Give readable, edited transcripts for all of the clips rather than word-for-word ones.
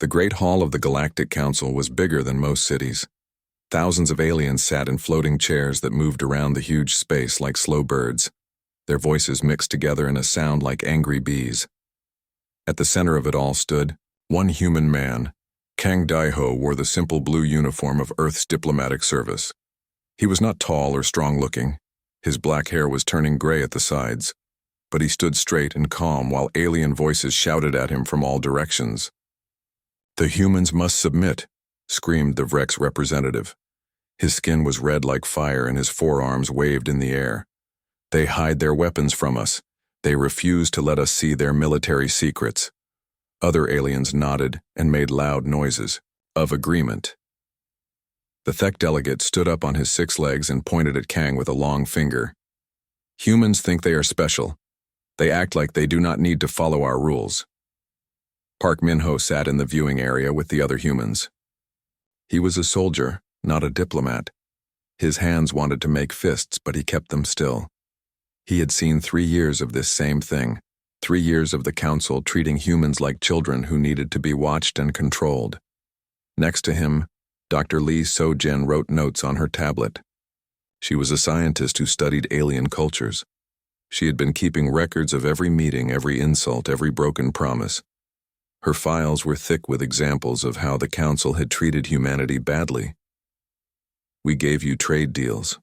The Great Hall of the Galactic Council was bigger than most cities. Thousands of aliens sat in floating chairs that moved around the huge space like slow birds, their voices mixed together in a sound like angry bees. At the center of it all stood one human man. Kang Daiho wore the simple blue uniform of Earth's diplomatic service. He was not tall or strong-looking. His black hair was turning gray at the sides, but he stood straight and calm while alien voices shouted at him from all directions. "The humans must submit," screamed the Vrex representative. His skin was red like fire and his forearms waved in the air. "They hide their weapons from us. They refuse to let us see their military secrets." Other aliens nodded and made loud noises of agreement. The Thek delegate stood up on his 6 legs and pointed at Kang with a long finger. "Humans think they are special. They act like they do not need to follow our rules." Park Min-ho sat in the viewing area with the other humans. He was a soldier, not a diplomat. His hands wanted to make fists, but he kept them still. He had seen 3 years of this same thing, 3 years of the council treating humans like children who needed to be watched and controlled. Next to him, Dr. Lee So-jin wrote notes on her tablet. She was a scientist who studied alien cultures. She had been keeping records of every meeting, every insult, every broken promise. Her files were thick with examples of how the council had treated humanity badly. "We gave you trade deals,"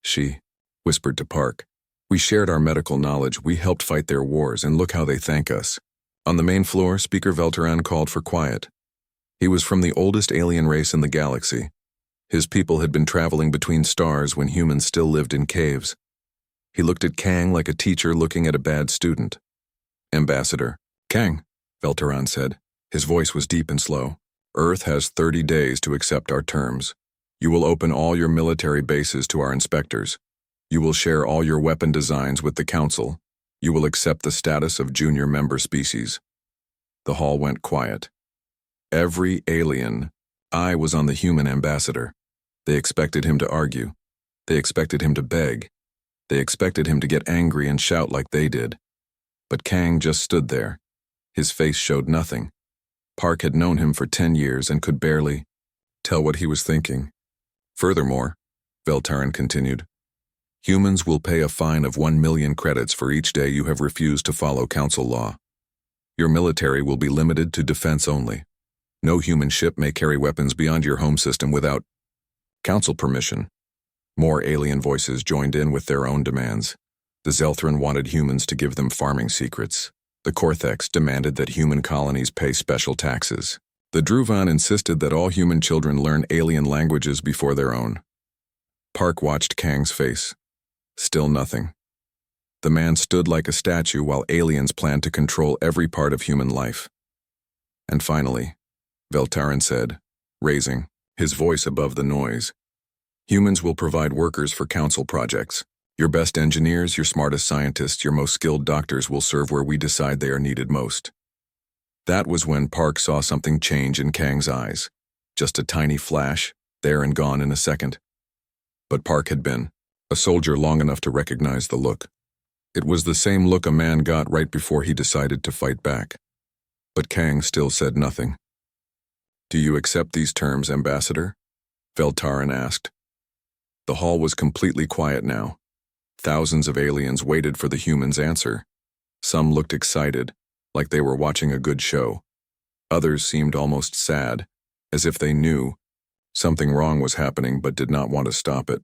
she whispered to Park. "We shared our medical knowledge, we helped fight their wars, and look how they thank us." On the main floor, Speaker Velteran called for quiet. He was from the oldest alien race in the galaxy. His people had been traveling between stars when humans still lived in caves. He looked at Kang like a teacher looking at a bad student. "Ambassador." "Kang," Velteran said. His voice was deep and slow. "Earth has 30 days to accept our terms. You will open all your military bases to our inspectors. You will share all your weapon designs with the Council. You will accept the status of junior member species." The hall went quiet. Every alien eye was on the human ambassador. They expected him to argue. They expected him to beg. They expected him to get angry and shout like they did. But Kang just stood there. His face showed nothing. Park had known him for 10 years and could barely tell what he was thinking. "Furthermore," Velteran continued, "humans will pay a fine of 1 million credits for each day you have refused to follow Council law. Your military will be limited to defense only. No human ship may carry weapons beyond your home system without Council permission." More alien voices joined in with their own demands. The Zelthran wanted humans to give them farming secrets. The Korthex demanded that human colonies pay special taxes. The Druvan insisted that all human children learn alien languages before their own. Park watched Kang's face. Still nothing. The man stood like a statue while aliens planned to control every part of human life. And finally, Velteran said, raising his voice above the noise, "Humans will provide workers for Council projects. Your best engineers, your smartest scientists, your most skilled doctors will serve where we decide they are needed most." That was when Park saw something change in Kang's eyes. Just a tiny flash, there and gone in a second. But Park had been a soldier long enough to recognize the look. It was the same look a man got right before he decided to fight back. But Kang still said nothing. "Do you accept these terms, Ambassador?" Velteran asked. The hall was completely quiet now. Thousands of aliens waited for the humans' answer. Some looked excited, like they were watching a good show. Others seemed almost sad, as if they knew something wrong was happening but did not want to stop it.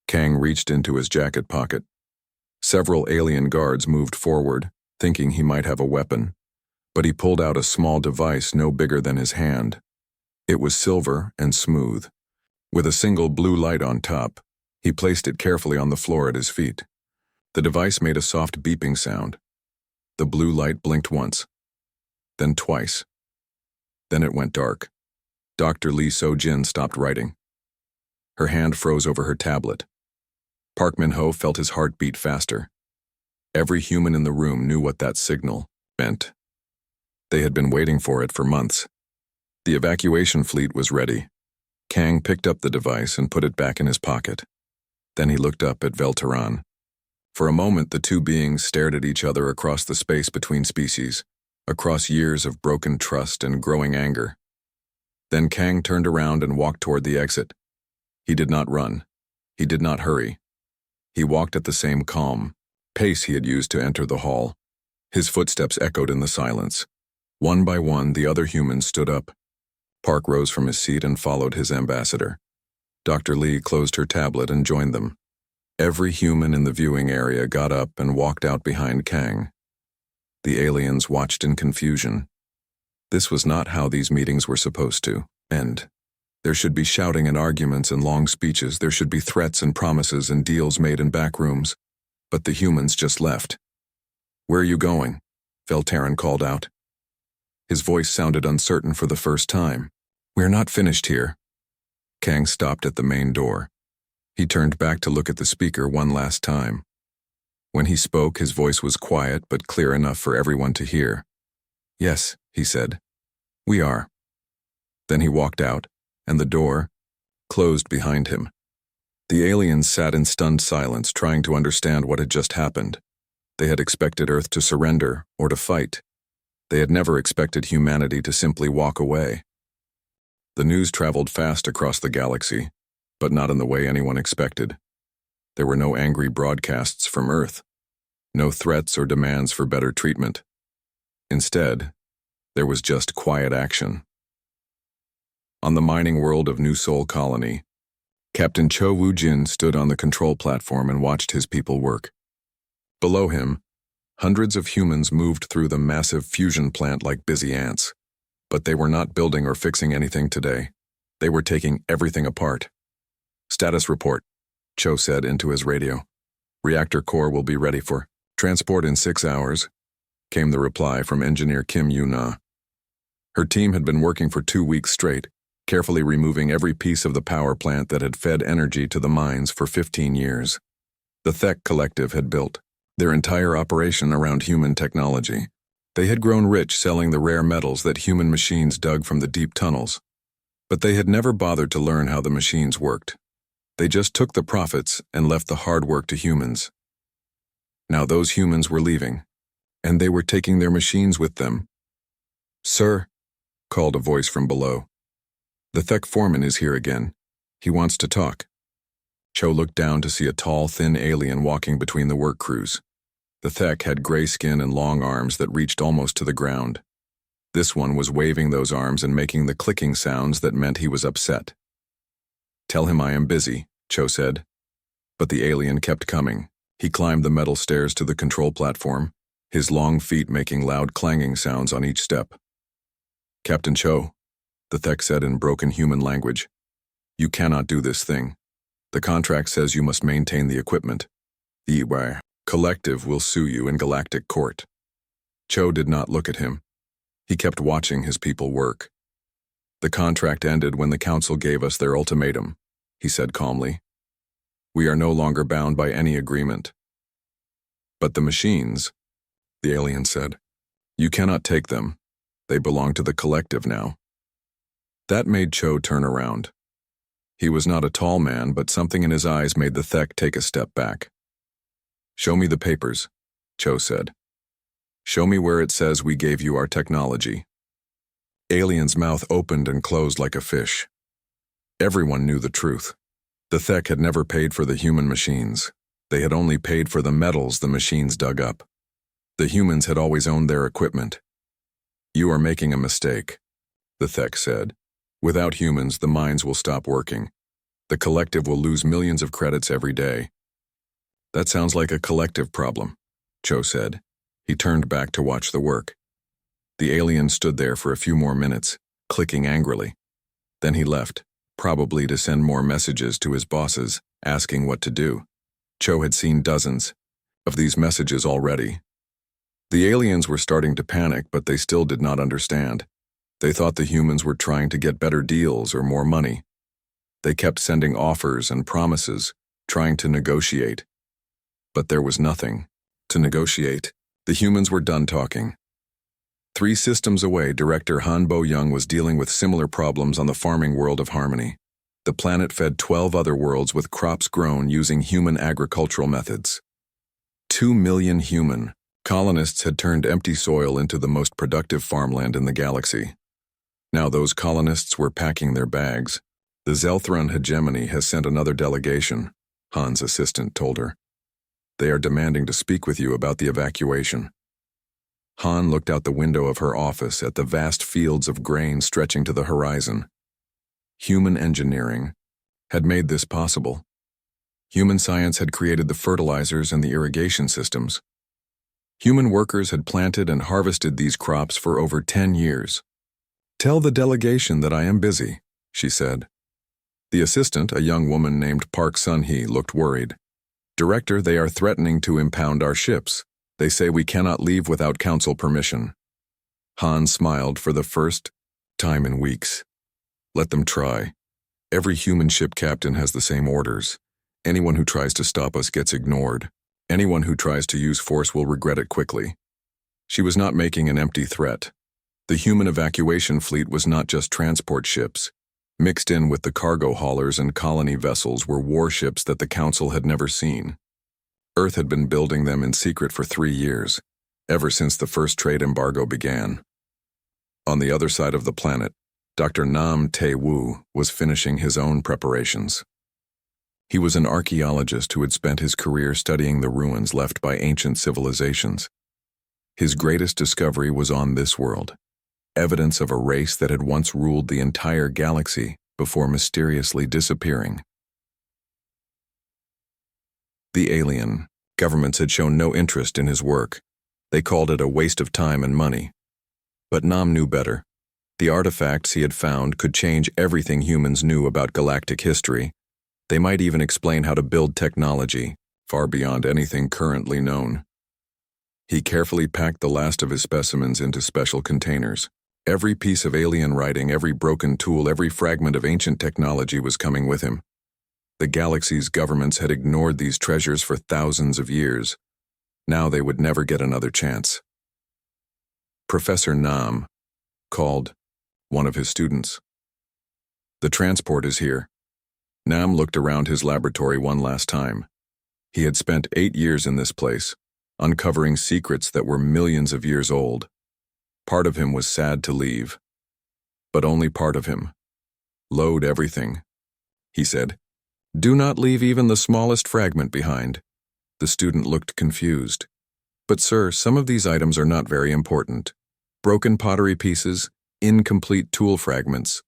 Kang reached into his jacket pocket. Several alien guards moved forward, thinking he might have a weapon, but he pulled out a small device no bigger than his hand. It was silver and smooth, with a single blue light on top. He placed it carefully on the floor at his feet. The device made a soft beeping sound. The blue light blinked once, then twice. Then it went dark. Dr. Lee So-jin stopped writing. Her hand froze over her tablet. Park Min-ho felt his heart beat faster. Every human in the room knew what that signal meant. They had been waiting for it for months. The evacuation fleet was ready. Kang picked up the device and put it back in his pocket. Then he looked up at Velteran. For a moment, the two beings stared at each other across the space between species. across years of broken trust and growing anger. Then Kang turned around and walked toward the exit. He did not run. He did not hurry. He walked at the same calm pace he had used to enter the hall. His footsteps echoed in the silence. One by one, the other humans stood up. Park rose from his seat and followed his ambassador. Dr. Lee closed her tablet and joined them. Every human in the viewing area got up and walked out behind Kang. The aliens watched in confusion. This was not how these meetings were supposed to end. There should be shouting and arguments and long speeches. There should be threats and promises and deals made in back rooms. But the humans just left. "Where are you going?" Veltaran called out. His voice sounded uncertain for the first time. "We're not finished here." Kang stopped at the main door. He turned back to look at the speaker one last time. When he spoke, his voice was quiet but clear enough for everyone to hear. "Yes," he said. "We are." Then he walked out, and the door closed behind him. The aliens sat in stunned silence, trying to understand what had just happened. They had expected Earth to surrender or to fight. They had never expected humanity to simply walk away. The news traveled fast across the galaxy, but not in the way anyone expected. There were no angry broadcasts from Earth, no threats or demands for better treatment. Instead, there was just quiet action. On the mining world of New Sol Colony, Captain Cho Woo-jin stood on the control platform and watched his people work. Below him, hundreds of humans moved through the massive fusion plant like busy ants. But they were not building or fixing anything today. They were taking everything apart. "Status report," Cho said into his radio. "Reactor core will be ready for transport in 6 hours," came the reply from engineer Kim Yu-na. Her team had been working for 2 weeks straight, carefully removing every piece of the power plant that had fed energy to the mines for 15 years. The Thek Collective had built their entire operation around human technology. They had grown rich selling the rare metals that human machines dug from the deep tunnels. But they had never bothered to learn how the machines worked. They just took the profits and left the hard work to humans. Now those humans were leaving, and they were taking their machines with them. "Sir," called a voice from below. "The Thek foreman is here again. He wants to talk." Cho looked down to see a tall, thin alien walking between the work crews. The Thek had gray skin and long arms that reached almost to the ground. This one was waving those arms and making the clicking sounds that meant he was upset. "Tell him I am busy," Cho said. But the alien kept coming. He climbed the metal stairs to the control platform, his long feet making loud clanging sounds on each step. "Captain Cho," the Thek said in broken human language, "you cannot do this thing. The contract says you must maintain the equipment. The HFY Collective will sue you in Galactic Court." Cho did not look at him. He kept watching his people work. "The contract ended when the council gave us their ultimatum," he said calmly. "We are no longer bound by any agreement." "But the machines," the alien said, "you cannot take them. They belong to the Collective now." That made Cho turn around. He was not a tall man, but something in his eyes made the Thek take a step back. "Show me the papers," Cho said. "Show me where it says we gave you our technology." Alien's mouth opened and closed like a fish. Everyone knew the truth. The Thek had never paid for the human machines. They had only paid for the metals the machines dug up. The humans had always owned their equipment. "You are making a mistake," the Thek said. "Without humans, the mines will stop working. The Collective will lose millions of credits every day." "That sounds like a collective problem," Cho said. He turned back to watch the work. The alien stood there for a few more minutes, clicking angrily. Then he left, probably to send more messages to his bosses, asking what to do. Cho had seen dozens of these messages already. The aliens were starting to panic, but they still did not understand. They thought the humans were trying to get better deals or more money. They kept sending offers and promises, trying to negotiate. But there was nothing to negotiate. The humans were done talking. 3 systems away, Director Han Bo-young was dealing with similar problems on the farming world of Harmony. The planet fed 12 other worlds with crops grown using human agricultural methods. 2 million human Colonists had turned empty soil into the most productive farmland in the galaxy. Now those colonists were packing their bags. The Zelthron hegemony has sent another delegation, Han's assistant told her. They are demanding to speak with you about the evacuation. Han looked out the window of her office at the vast fields of grain stretching to the horizon. Human engineering had made this possible. Human science had created the fertilizers and the irrigation systems. Human workers had planted and harvested these crops for over 10 years. "Tell the delegation that I am busy," she said. The assistant, a young woman named Park Sun-hee, looked worried. "Director, they are threatening to impound our ships. They say we cannot leave without council permission." Han smiled for the first time in weeks. Let them try. Every human ship captain has the same orders. Anyone who tries to stop us gets ignored. Anyone who tries to use force will regret it quickly. She was not making an empty threat. The human evacuation fleet was not just transport ships. Mixed in with the cargo haulers and colony vessels were warships that the Council had never seen. Earth had been building them in secret for 3 years, ever since the first trade embargo began. On the other side of the planet, Dr. Nam Tae-woo was finishing his own preparations. He was an archaeologist who had spent his career studying the ruins left by ancient civilizations. His greatest discovery was on this world, evidence of a race that had once ruled the entire galaxy before mysteriously disappearing. The alien governments had shown no interest in his work. They called it a waste of time and money. But Nam knew better. The artifacts he had found could change everything humans knew about galactic history. They might even explain how to build technology, far beyond anything currently known. He carefully packed the last of his specimens into special containers. Every piece of alien writing, every broken tool, every fragment of ancient technology was coming with him. The galaxy's governments had ignored these treasures for thousands of years. Now they would never get another chance. Professor Nam called one of his students. "The transport is here." Nam looked around his laboratory one last time. He had spent 8 years in this place, uncovering secrets that were millions of years old. Part of him was sad to leave. But only part of him. "Load everything," he said. "Do not leave even the smallest fragment behind." The student looked confused. "But sir, some of these items are not very important. Broken pottery pieces, incomplete tool fragments.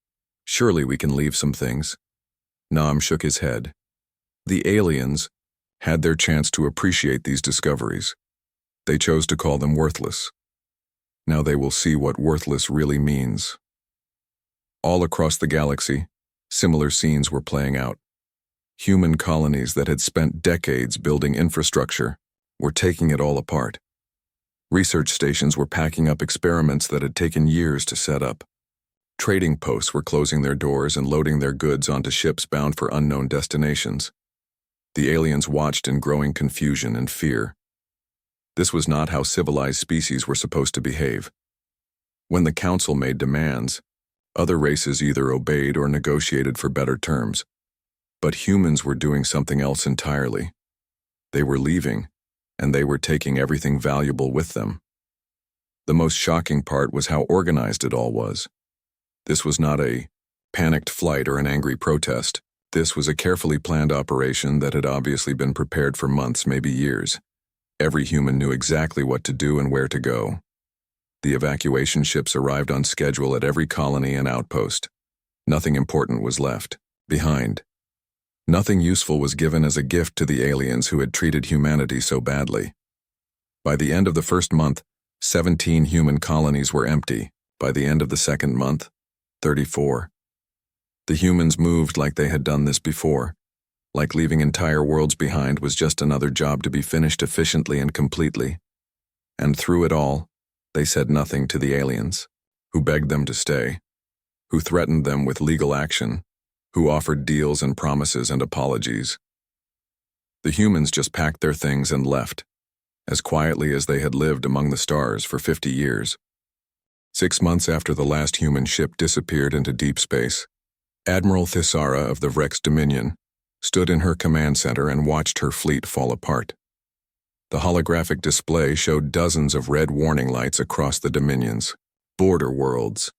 Surely we can leave some things." Nam shook his head. The aliens had their chance to appreciate these discoveries. They chose to call them worthless. Now they will see what worthless really means. All across the galaxy, similar scenes were playing out. Human colonies that had spent decades building infrastructure were taking it all apart. Research stations were packing up experiments that had taken years to set up. Trading posts were closing their doors and loading their goods onto ships bound for unknown destinations. The aliens watched in growing confusion and fear. This was not how civilized species were supposed to behave. When the Council made demands, other races either obeyed or negotiated for better terms. But humans were doing something else entirely. They were leaving, and they were taking everything valuable with them. The most shocking part was how organized it all was. This was not a panicked flight or an angry protest. This was a carefully planned operation that had obviously been prepared for months, maybe years. Every human knew exactly what to do and where to go. The evacuation ships arrived on schedule at every colony and outpost. Nothing important was left behind. Nothing useful was given as a gift to the aliens who had treated humanity so badly. By the end of the first month, 17 human colonies were empty. By the end of the second month, 34. The humans moved like they had done this before, like leaving entire worlds behind was just another job to be finished efficiently and completely. And through it all, they said nothing to the aliens, who begged them to stay, who threatened them with legal action, who offered deals and promises and apologies. The humans just packed their things and left, as quietly as they had lived among the stars for 50 years. 6 months after the last human ship disappeared into deep space, Admiral Thisara of the Rex Dominion stood in her command center and watched her fleet fall apart. The holographic display showed dozens of red warning lights across the dominions. Border worlds.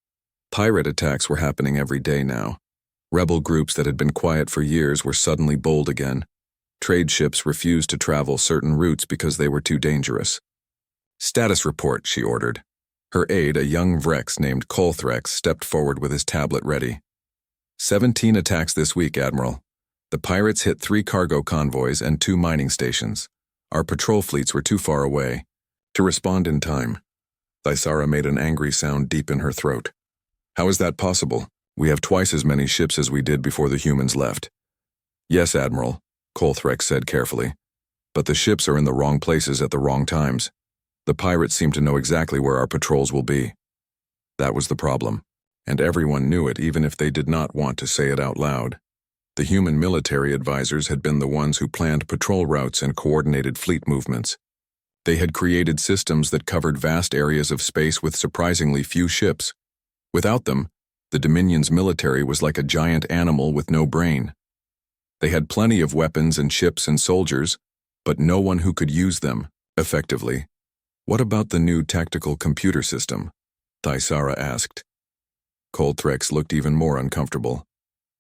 Pirate attacks were happening every day now. Rebel groups that had been quiet for years were suddenly bold again. Trade ships refused to travel certain routes because they were too dangerous. "Status report," she ordered. Her aide, a young Vrex named Colthrex, stepped forward with his tablet ready. 17 attacks this week, Admiral. The pirates hit 3 cargo convoys and 2 mining stations. Our patrol fleets were too far away to respond in time. Thaisara made an angry sound deep in her throat. "How is that possible? We have twice as many ships as we did before the humans left." "Yes, Admiral," Colthrex said carefully. "But the ships are in the wrong places at the wrong times. The pirates seem to know exactly where our patrols will be." That was the problem, and everyone knew it even if they did not want to say it out loud. The human military advisors had been the ones who planned patrol routes and coordinated fleet movements. They had created systems that covered vast areas of space with surprisingly few ships. Without them, the Dominion's military was like a giant animal with no brain. They had plenty of weapons and ships and soldiers, but no one who could use them effectively. "What about the new tactical computer system?" Thaisara asked. Colthrex looked even more uncomfortable.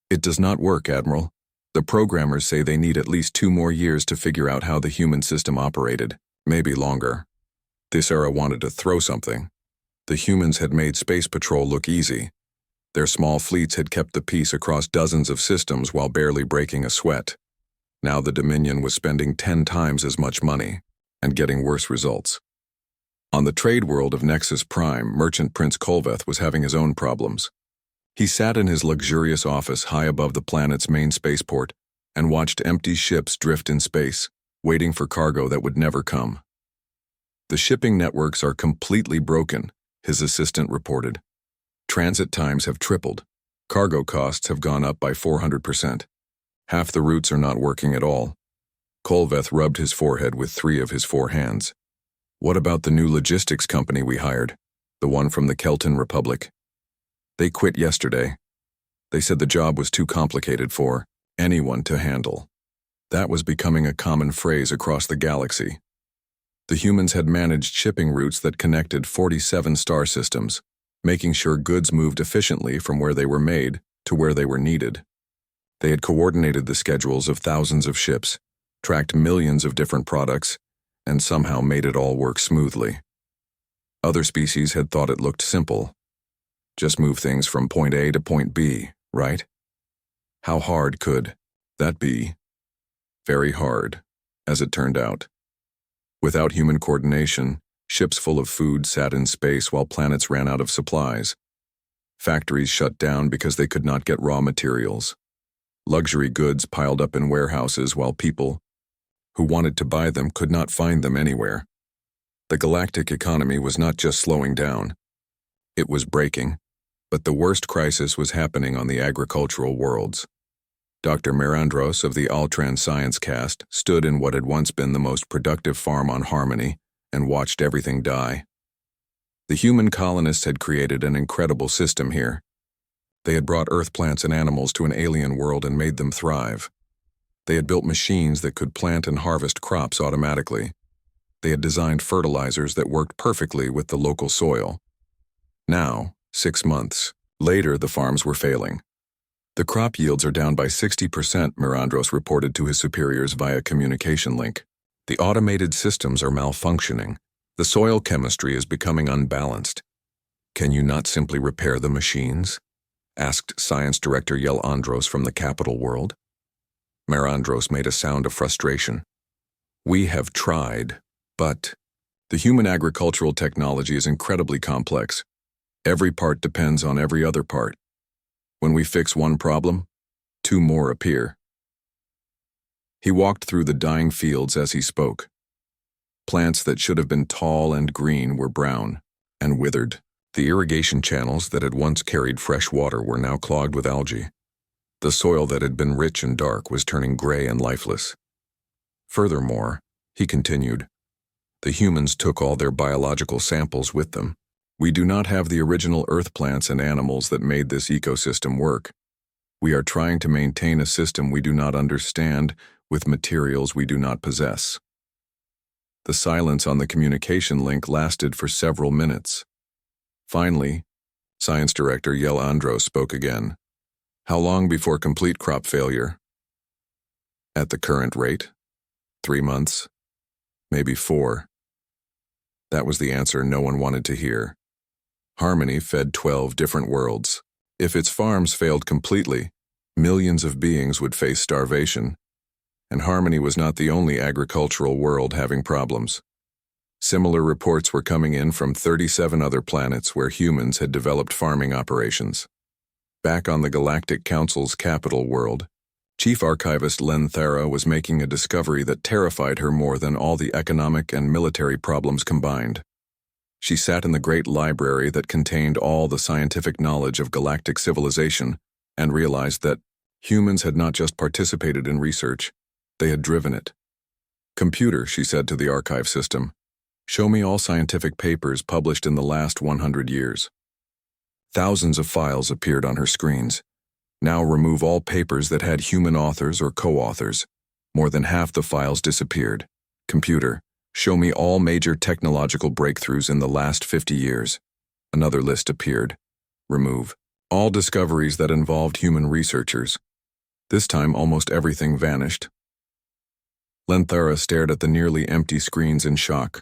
"It does not work, Admiral. The programmers say they need at least 2 more years to figure out how the human system operated, maybe longer." Thaisara wanted to throw something. The humans had made space patrol look easy. Their small fleets had kept the peace across dozens of systems while barely breaking a sweat. Now the Dominion was spending 10 times as much money and getting worse results. On the trade world of Nexus Prime, Merchant Prince Kolveth was having his own problems. He sat in his luxurious office high above the planet's main spaceport and watched empty ships drift in space, waiting for cargo that would never come. "The shipping networks are completely broken," his assistant reported. "Transit times have tripled. Cargo costs have gone up by 400%. Half the routes are not working at all." Kolveth rubbed his forehead with 3 of his 4 hands. "What about the new logistics company we hired? The one from the Kelton Republic?" "They quit yesterday. They said the job was too complicated for anyone to handle." That was becoming a common phrase across the galaxy. The humans had managed shipping routes that connected 47 star systems, making sure goods moved efficiently from where they were made to where they were needed. They had coordinated the schedules of thousands of ships, tracked millions of different products, and somehow made it all work smoothly. Other species had thought it looked simple. Just move things from point A to point B, right? How hard could that be? Very hard, as it turned out. Without human coordination, ships full of food sat in space while planets ran out of supplies. Factories shut down because they could not get raw materials. Luxury goods piled up in warehouses while people who wanted to buy them could not find them anywhere. The galactic economy was not just slowing down. It was breaking. But the worst crisis was happening on the agricultural worlds. Dr. Mirandros of the Altran Science Cast stood in what had once been the most productive farm on Harmony and watched everything die. The human colonists had created an incredible system here. They had brought earth plants and animals to an alien world and made them thrive. They had built machines that could plant and harvest crops automatically. They had designed fertilizers that worked perfectly with the local soil. Now, 6 months later, the farms were failing. "The crop yields are down by 60%, Mirandros reported to his superiors via communication link. "The automated systems are malfunctioning. The soil chemistry is becoming unbalanced." "Can you not simply repair the machines?" asked Science Director Yel Andros from the capital world. Mirandros made a sound of frustration. "We have tried, but the human agricultural technology is incredibly complex. Every part depends on every other part. When we fix one problem, 2 more appear." He walked through the dying fields as he spoke. Plants that should have been tall and green were brown and withered. The irrigation channels that had once carried fresh water were now clogged with algae. The soil that had been rich and dark was turning gray and lifeless. Furthermore, he continued, the humans took all their biological samples with them. We do not have the original earth plants and animals that made this ecosystem work. We are trying to maintain a system we do not understand with materials we do not possess. The silence on the communication link lasted for several minutes. Finally, Science Director Yel Andros spoke again. How long before complete crop failure? At the current rate? 3 months? Maybe 4. That was the answer no one wanted to hear. Harmony fed 12 different worlds. If its farms failed completely, millions of beings would face starvation. And Harmony was not the only agricultural world having problems. Similar reports were coming in from 37 other planets where humans had developed farming operations. Back on the Galactic Council's capital world, Chief Archivist Len Thara was making a discovery that terrified her more than all the economic and military problems combined. She sat in the great library that contained all the scientific knowledge of galactic civilization and realized that humans had not just participated in research, they had driven it. Computer, she said to the archive system, show me all scientific papers published in the last 100 years. Thousands of files appeared on her screens. Now remove all papers that had human authors or co-authors. More than half the files disappeared. Computer, show me all major technological breakthroughs in the last 50 years. Another list appeared. Remove all discoveries that involved human researchers. This time almost everything vanished. Len Thara stared at the nearly empty screens in shock.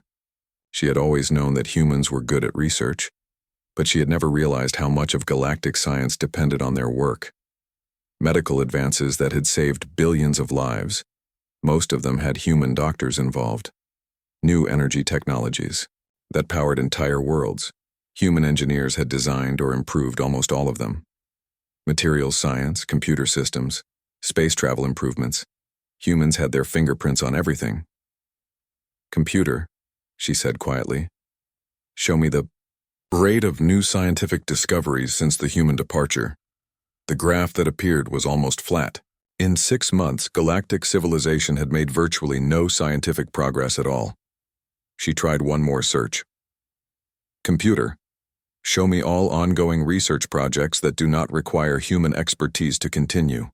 She had always known that humans were good at research, but she had never realized how much of galactic science depended on their work. Medical advances that had saved billions of lives, most of them had human doctors involved. New energy technologies that powered entire worlds. Human engineers had designed or improved almost all of them. Materials science, computer systems, space travel improvements. Humans had their fingerprints on everything. Computer, she said quietly, show me the rate of new scientific discoveries since the human departure. The graph that appeared was almost flat. In 6 months, galactic civilization had made virtually no scientific progress at all. She tried one more search. Computer, show me all ongoing research projects that do not require human expertise to continue.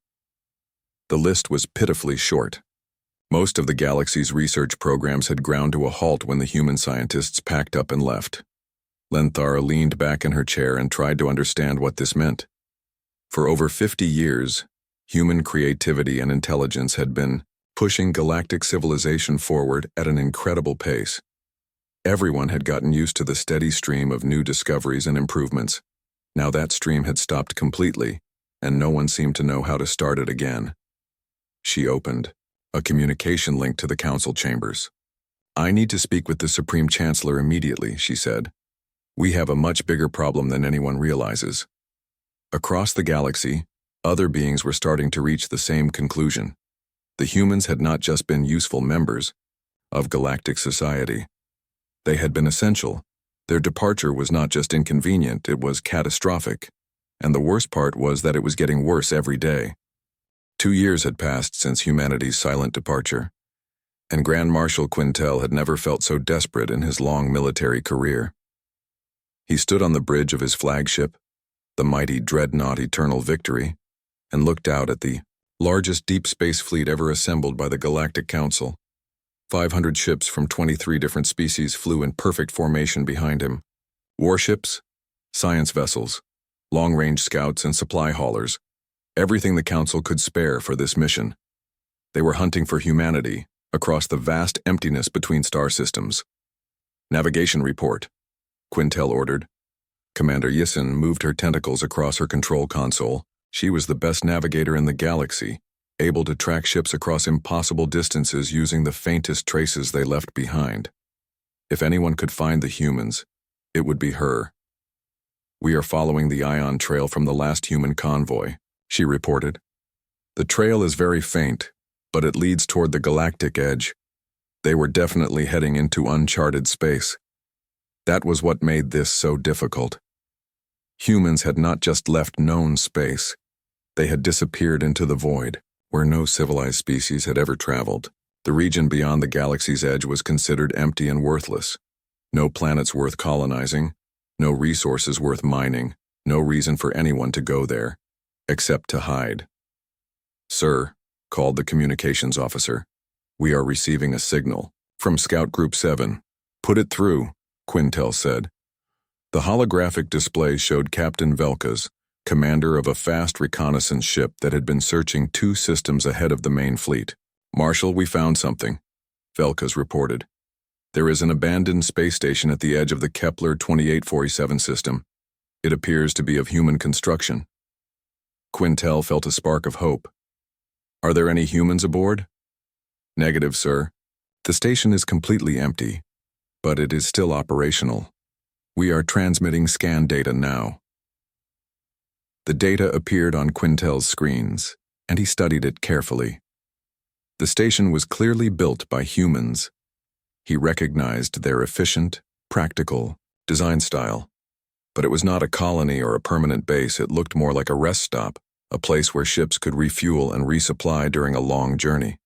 The list was pitifully short. Most of the galaxy's research programs had ground to a halt when the human scientists packed up and left. Len Thara leaned back in her chair and tried to understand what this meant. For over 50 years, human creativity and intelligence had been pushing galactic civilization forward at an incredible pace. Everyone had gotten used to the steady stream of new discoveries and improvements. Now that stream had stopped completely, and no one seemed to know how to start it again. She opened a communication link to the council chambers. I need to speak with the Supreme Chancellor immediately, she said. We have a much bigger problem than anyone realizes. Across the galaxy, other beings were starting to reach the same conclusion. The humans had not just been useful members of galactic society. They had been essential. Their departure was not just inconvenient, it was catastrophic. And the worst part was that it was getting worse every day. 2 years had passed since humanity's silent departure, and Grand Marshal Quintel had never felt so desperate in his long military career. He stood on the bridge of his flagship, the mighty dreadnought Eternal Victory, and looked out at the largest deep space fleet ever assembled by the Galactic Council. 500 ships from 23 different species flew in perfect formation behind him. Warships, science vessels, long-range scouts, and supply haulers. Everything the Council could spare for this mission. They were hunting for humanity across the vast emptiness between star systems. Navigation report, Quintel ordered. Commander Yissen moved her tentacles across her control console. She was the best navigator in the galaxy, able to track ships across impossible distances using the faintest traces they left behind. If anyone could find the humans, it would be her. We are following the ion trail from the last human convoy, she reported. The trail is very faint, but it leads toward the galactic edge. They were definitely heading into uncharted space. That was what made this so difficult. Humans had not just left known space. They had disappeared into the void, where no civilized species had ever traveled. The region beyond the galaxy's edge was considered empty and worthless. No planets worth colonizing, no resources worth mining, no reason for anyone to go there, except to hide. Sir, called the communications officer, we are receiving a signal From Scout Group 7. Put it through, Quintel said. The holographic display showed Captain Velkas, commander of a fast reconnaissance ship that had been searching 2 systems ahead of the main fleet. Marshal, we found something, Velkas reported. There is an abandoned space station at the edge of the Kepler 2847 system. It appears to be of human construction. Quintel felt a spark of hope. Are there any humans aboard? Negative, sir. The station is completely empty, but it is still operational. We are transmitting scan data now. The data appeared on Quintel's screens, and he studied it carefully. The station was clearly built by humans. He recognized their efficient, practical design style. But it was not a colony or a permanent base. It looked more like a rest stop, a place where ships could refuel and resupply during a long journey.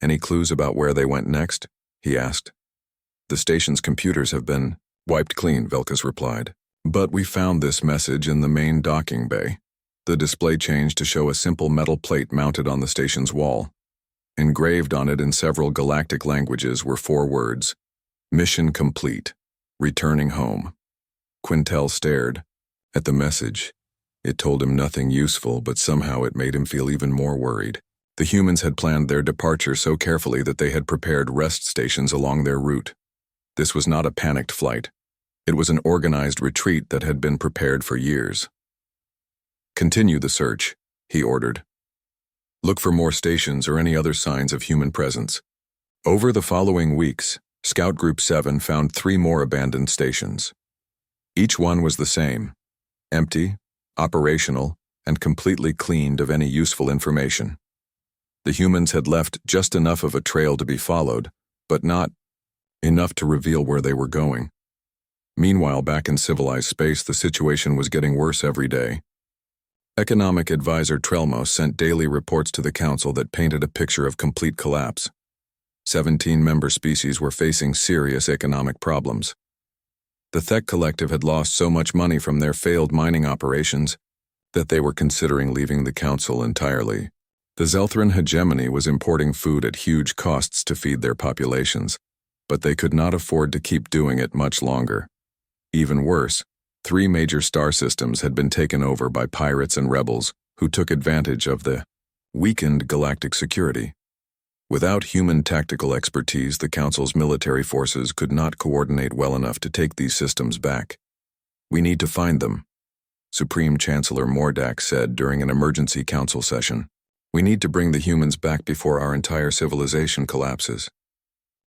Any clues about where they went next? He asked. The station's computers have been wiped clean, Velkas replied. But we found this message in the main docking bay. The display changed to show a simple metal plate mounted on the station's wall. Engraved on it in several galactic languages were 4 words: Mission complete. Returning home. Quintel stared at the message. It told him nothing useful, but somehow it made him feel even more worried. The humans had planned their departure so carefully that they had prepared rest stations along their route. This was not a panicked flight. It was an organized retreat that had been prepared for years. Continue the search, he ordered. Look for more stations or any other signs of human presence. Over the following weeks, Scout Group 7 found 3 more abandoned stations. Each one was the same: empty, operational, and completely cleaned of any useful information. The humans had left just enough of a trail to be followed, but not enough to reveal where they were going. Meanwhile, back in civilized space, the situation was getting worse every day. Economic advisor Trelmo sent daily reports to the council that painted a picture of complete collapse. 17 member species were facing serious economic problems. The Thek Collective had lost so much money from their failed mining operations that they were considering leaving the council entirely. The Zelthran hegemony was importing food at huge costs to feed their populations, but they could not afford to keep doing it much longer. Even worse, 3 major star systems had been taken over by pirates and rebels who took advantage of the weakened galactic security. Without human tactical expertise, the Council's military forces could not coordinate well enough to take these systems back. We need to find them, Supreme Chancellor Mordak said during an emergency council session. We need to bring the humans back before our entire civilization collapses.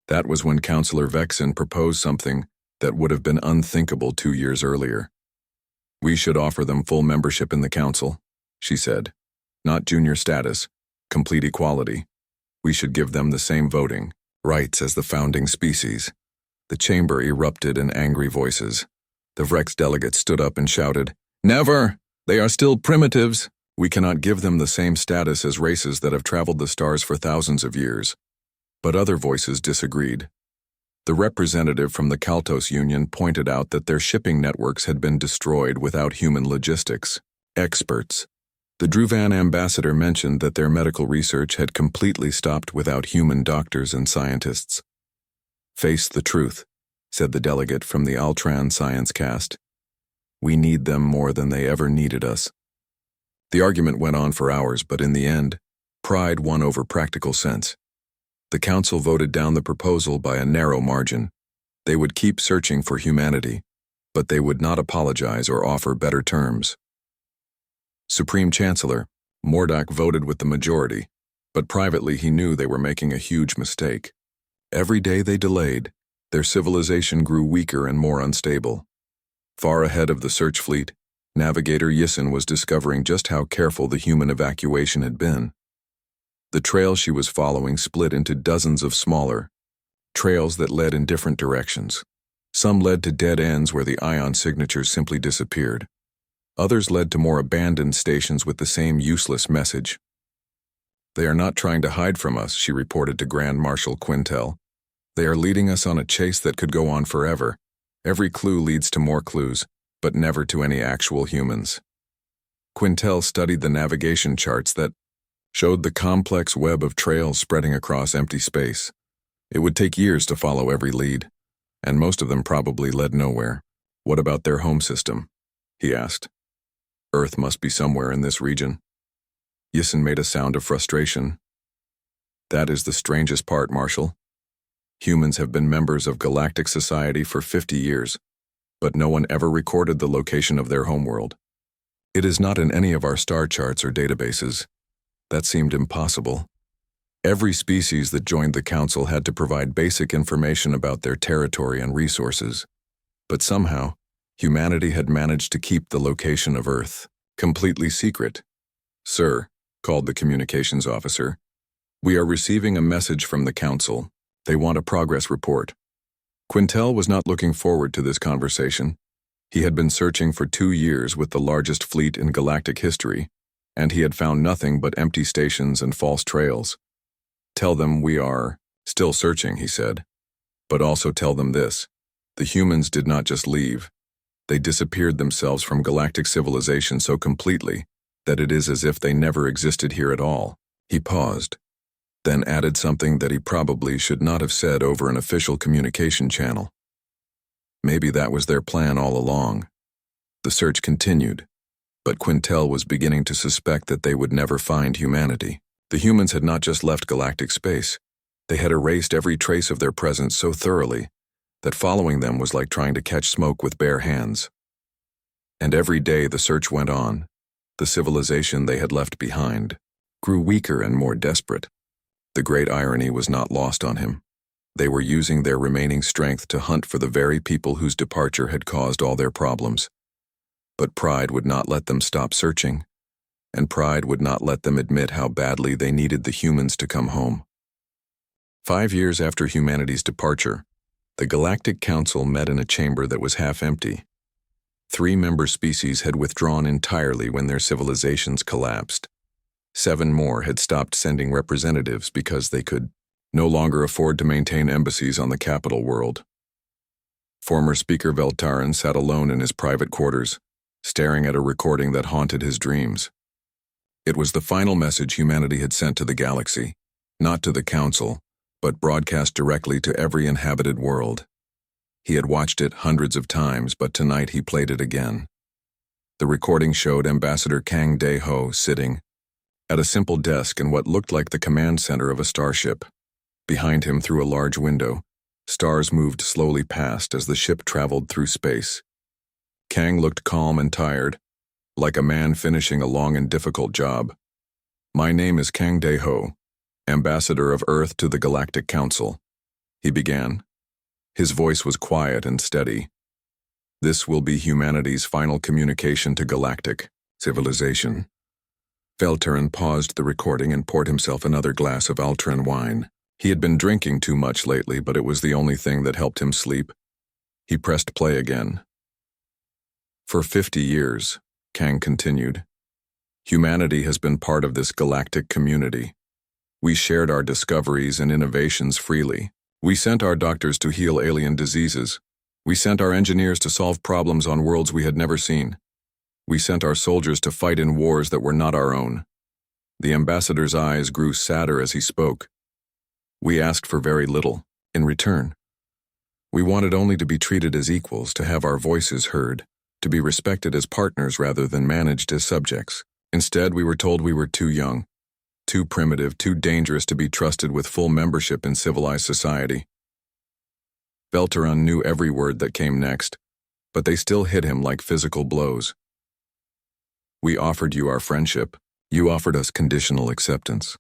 That was when Councillor Vexen proposed something that would have been unthinkable 2 years earlier. We should offer them full membership in the Council, she said. Not junior status, complete equality. We should give them the same voting rights as the founding species. The chamber erupted in angry voices. The Vrex delegates stood up and shouted, "Never! They are still primitives! We cannot give them the same status as races that have traveled the stars for thousands of years." But other voices disagreed. The representative from the Kaltos Union pointed out that their shipping networks had been destroyed without human logistics experts. The Druvan ambassador mentioned that their medical research had completely stopped without human doctors and scientists. "Face the truth," said the delegate from the Altran science cast. "We need them more than they ever needed us." The argument went on for hours, but in the end, pride won over practical sense. The council voted down the proposal by a narrow margin. They would keep searching for humanity, but they would not apologize or offer better terms. Supreme Chancellor Mordak voted with the majority, but privately he knew they were making a huge mistake. Every day they delayed, their civilization grew weaker and more unstable. Far ahead of the search fleet, Navigator Yissen was discovering just how careful the human evacuation had been. The trail she was following split into dozens of smaller trails that led in different directions. Some led to dead ends where the ion signatures simply disappeared. Others led to more abandoned stations with the same useless message. "They are not trying to hide from us," she reported to Grand Marshal Quintel. "They are leading us on a chase that could go on forever. Every clue leads to more clues, but never to any actual humans." Quintel studied the navigation charts that showed the complex web of trails spreading across empty space. It would take years to follow every lead, and most of them probably led nowhere. What about their home system? He asked. Earth must be somewhere in this region. Yissen made a sound of frustration. That is the strangest part, Marshal. Humans have been members of Galactic Society for 50 years, but no one ever recorded the location of their homeworld. It is not in any of our star charts or databases. That seemed impossible. Every species that joined the Council had to provide basic information about their territory and resources. But somehow, humanity had managed to keep the location of Earth completely secret. Sir, called the communications officer, we are receiving a message from the Council. They want a progress report. Quintel was not looking forward to this conversation. He had been searching for 2 years with the largest fleet in galactic history, and he had found nothing but empty stations and false trails. Tell them we are still searching, he said. But also tell them this. The humans did not just leave. They disappeared themselves from galactic civilization so completely that it is as if they never existed here at all. He paused, then added something that he probably should not have said over an official communication channel. Maybe that was their plan all along. The search continued, but Quintel was beginning to suspect that they would never find humanity. The humans had not just left galactic space. They had erased every trace of their presence so thoroughly that following them was like trying to catch smoke with bare hands. And every day the search went on. The civilization they had left behind grew weaker and more desperate. The great irony was not lost on him. They were using their remaining strength to hunt for the very people whose departure had caused all their problems. But pride would not let them stop searching, and pride would not let them admit how badly they needed the humans to come home. 5 years after humanity's departure, the Galactic Council met in a chamber that was half empty. 3 member species had withdrawn entirely when their civilizations collapsed. 7 more had stopped sending representatives because they could no longer afford to maintain embassies on the capital world. Former Speaker Veltaran sat alone in his private quarters, staring at a recording that haunted his dreams. It was the final message humanity had sent to the galaxy, not to the Council, but broadcast directly to every inhabited world. He had watched it hundreds of times, but tonight he played it again. The recording showed Ambassador Kang Dae-ho sitting at a simple desk in what looked like the command center of a starship. Behind him, through a large window, stars moved slowly past as the ship traveled through space. Kang looked calm and tired, like a man finishing a long and difficult job. My name is Kang Dae-ho, Ambassador of Earth to the Galactic Council, he began. His voice was quiet and steady. This will be humanity's final communication to galactic civilization. Veltaran paused the recording and poured himself another glass of Altran wine. He had been drinking too much lately, but it was the only thing that helped him sleep. He pressed play again. For 50 years, Kang continued, humanity has been part of this galactic community. We shared our discoveries and innovations freely. We sent our doctors to heal alien diseases. We sent our engineers to solve problems on worlds we had never seen. We sent our soldiers to fight in wars that were not our own. The ambassador's eyes grew sadder as he spoke. We asked for very little in return. We wanted only to be treated as equals, to have our voices heard, to be respected as partners rather than managed as subjects. Instead, we were told we were too young, too primitive, too dangerous to be trusted with full membership in civilized society. Veltaran knew every word that came next, but they still hit him like physical blows. We offered you our friendship. You offered us conditional acceptance.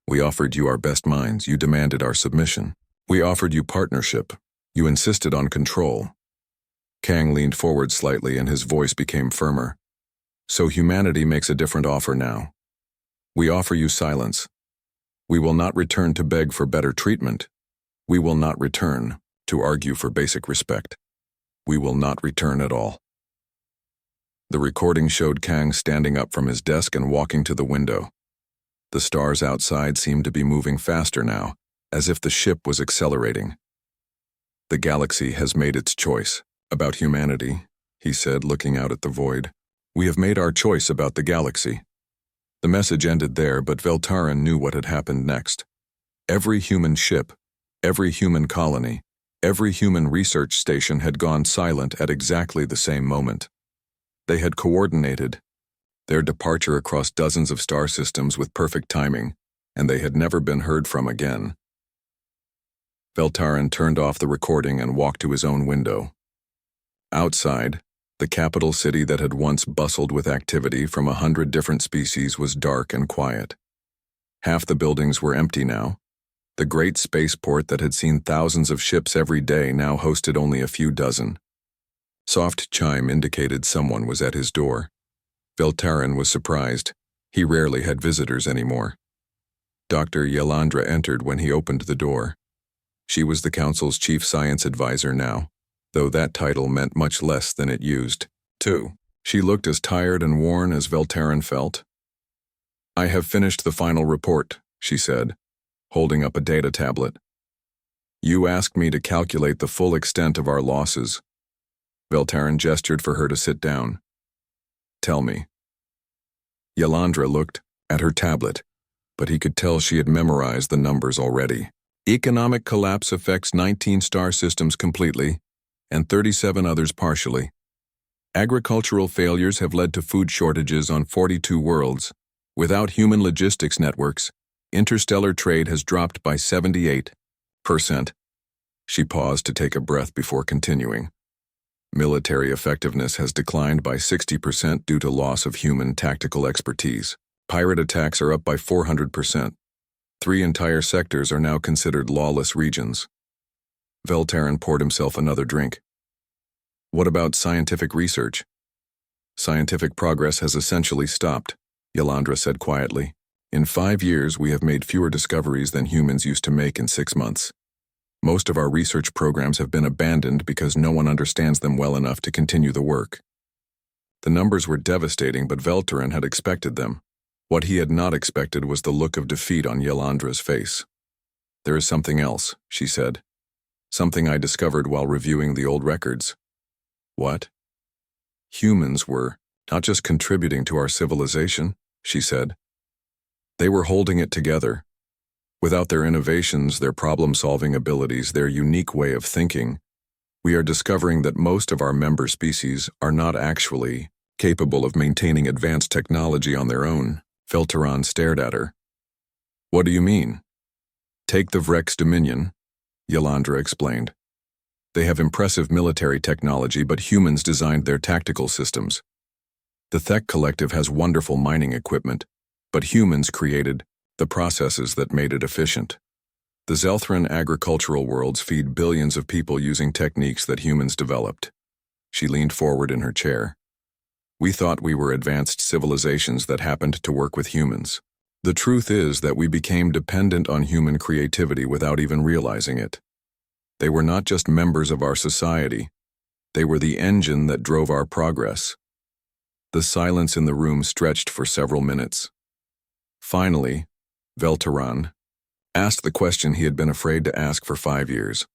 We offered you our best minds. You demanded our submission. We offered you partnership. You insisted on control. Kang leaned forward slightly and his voice became firmer. So humanity makes a different offer now. We offer you silence. We will not return to beg for better treatment. We will not return to argue for basic respect. We will not return at all. The recording showed Kang standing up from his desk and walking to the window. The stars outside seemed to be moving faster now, as if the ship was accelerating. The galaxy has made its choice about humanity, he said, looking out at the void. We have made our choice about the galaxy. The message ended there, but Veltaran knew what had happened next. Every human ship, Every human colony, every human research station had gone silent at exactly the same moment. They had coordinated their departure across dozens of star systems with perfect timing, and they had never been heard from again. Veltaran turned off the recording and walked to his own window. Outside, the capital city that had once bustled with activity from 100 different species was dark and quiet. Half the buildings were empty now. The great spaceport that had seen thousands of ships every day now hosted only a few dozen. Soft chime indicated someone was at his door. Veltaran was surprised. He rarely had visitors anymore. Dr. Yelandra entered when he opened the door. She was the council's chief science advisor now, though that title meant much less than it used to. She looked as tired and worn as Veltaran felt. "I have finished the final report," she said, holding up a data tablet. "You asked me to calculate the full extent of our losses." Veltaran gestured for her to sit down. "Tell me." Yelandra looked at her tablet, but he could tell she had memorized the numbers already. Economic collapse affects 19 star systems completely, and 37 others partially. Agricultural failures have led to food shortages on 42 worlds. Without human logistics networks, interstellar trade has dropped by 78%. She paused to take a breath before continuing. Military effectiveness has declined by 60% due to loss of human tactical expertise. Pirate attacks are up by 400%. 3 entire sectors are now considered lawless regions. Veltaran poured himself another drink. "What about scientific research?" "Scientific progress has essentially stopped," Yelandra said quietly. "In 5 years, we have made fewer discoveries than humans used to make in 6 months. Most of our research programs have been abandoned because no one understands them well enough to continue the work." The numbers were devastating, but Veltaran had expected them. What he had not expected was the look of defeat on Yelandra's face. "There is something else," she said. "Something I discovered while reviewing the old records." "What?" "Humans were not just contributing to our civilization," she said. "They were holding it together. Without their innovations, their problem-solving abilities, their unique way of thinking, we are discovering that most of our member species are not actually capable of maintaining advanced technology on their own." Veltaran stared at her. "What do you mean?" "Take the Vrex Dominion," Yelandra explained. "They have impressive military technology, but humans designed their tactical systems. The Thek Collective has wonderful mining equipment, but humans created the processes that made it efficient. The Zelthran agricultural worlds feed billions of people using techniques that humans developed." She leaned forward in her chair. "We thought we were advanced civilizations that happened to work with humans. The truth is that we became dependent on human creativity without even realizing it. They were not just members of our society. They were the engine that drove our progress." The silence in the room stretched for several minutes. Finally, Veltaran asked the question he had been afraid to ask for 5 years.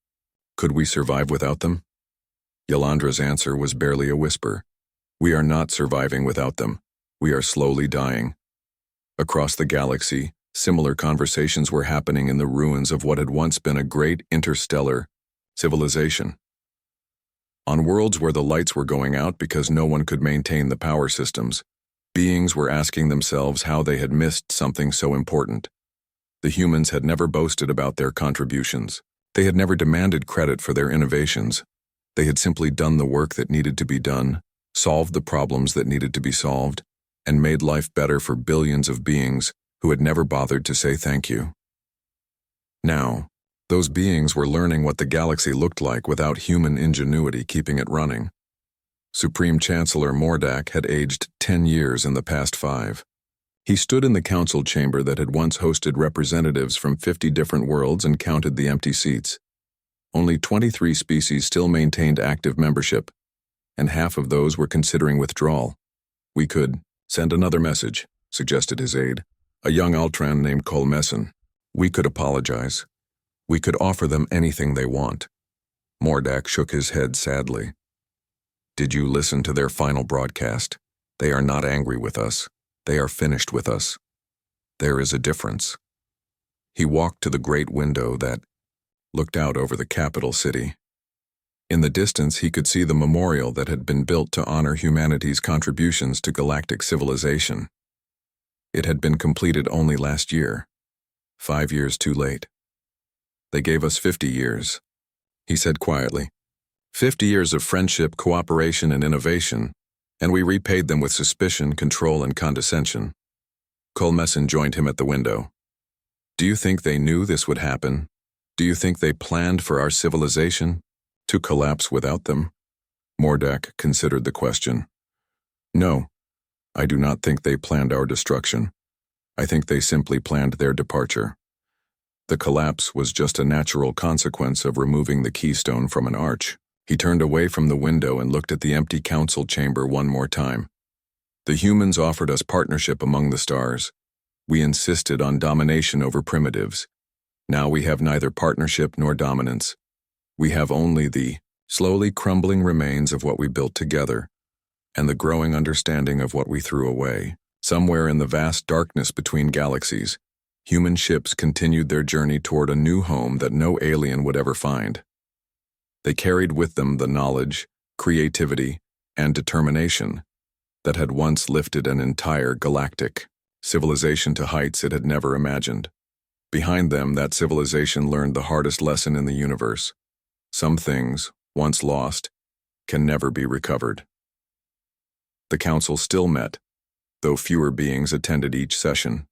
"Could we survive without them?" Yelandra's answer was barely a whisper. "We are not surviving without them. We are slowly dying." Across the galaxy, similar conversations were happening in the ruins of what had once been a great interstellar civilization. On worlds where the lights were going out because no one could maintain the power systems, beings were asking themselves how they had missed something so important. The humans had never boasted about their contributions. They had never demanded credit for their innovations. They had simply done the work that needed to be done, solved the problems that needed to be solved, and made life better for billions of beings who had never bothered to say thank you. Now, those beings were learning what the galaxy looked like without human ingenuity keeping it running. Supreme Chancellor Mordak had aged 10 years in the past 5. He stood in the council chamber that had once hosted representatives from 50 different worlds and counted the empty seats. Only 23 species still maintained active membership, and half of those were considering withdrawal. "We could send another message," suggested his aide, a young Altran named Colmessen. "We could apologize. We could offer them anything they want." Mordak shook his head sadly. "Did you listen to their final broadcast? They are not angry with us. They are finished with us. There is a difference." He walked to the great window that looked out over the capital city. In the distance, he could see the memorial that had been built to honor humanity's contributions to galactic civilization. It had been completed only last year, 5 years too late. "They gave us 50 years," he said quietly. 50 years of friendship, cooperation, and innovation, and we repaid them with suspicion, control, and condescension. Colmesson joined him at the window. "Do you think they knew this would happen? Do you think they planned for our civilization to collapse without them?" Mordak considered the question. "No, I do not think they planned our destruction. I think they simply planned their departure. The collapse was just a natural consequence of removing the keystone from an arch." He turned away from the window and looked at the empty council chamber one more time. "The humans offered us partnership among the stars. We insisted on domination over primitives. Now we have neither partnership nor dominance. We have only the slowly crumbling remains of what we built together, and the growing understanding of what we threw away." Somewhere in the vast darkness between galaxies, human ships continued their journey toward a new home that no alien would ever find. They carried with them the knowledge, creativity, and determination that had once lifted an entire galactic civilization to heights it had never imagined. Behind them, that civilization learned the hardest lesson in the universe. Some things, once lost, can never be recovered. The council still met, though fewer beings attended each session.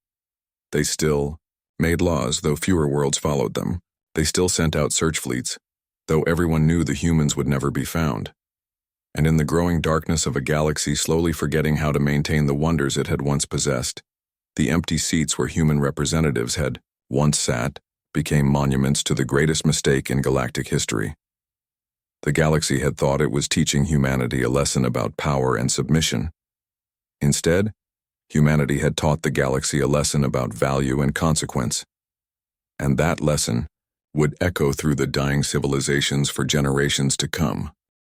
They still made laws, though fewer worlds followed them. They still sent out search fleets, though everyone knew the humans would never be found. And in the growing darkness of a galaxy slowly forgetting how to maintain the wonders it had once possessed, the empty seats where human representatives had once sat became monuments to the greatest mistake in galactic history. The galaxy had thought it was teaching humanity a lesson about power and submission. Instead, humanity had taught the galaxy a lesson about value and consequence. And that lesson would echo through the dying civilizations for generations to come.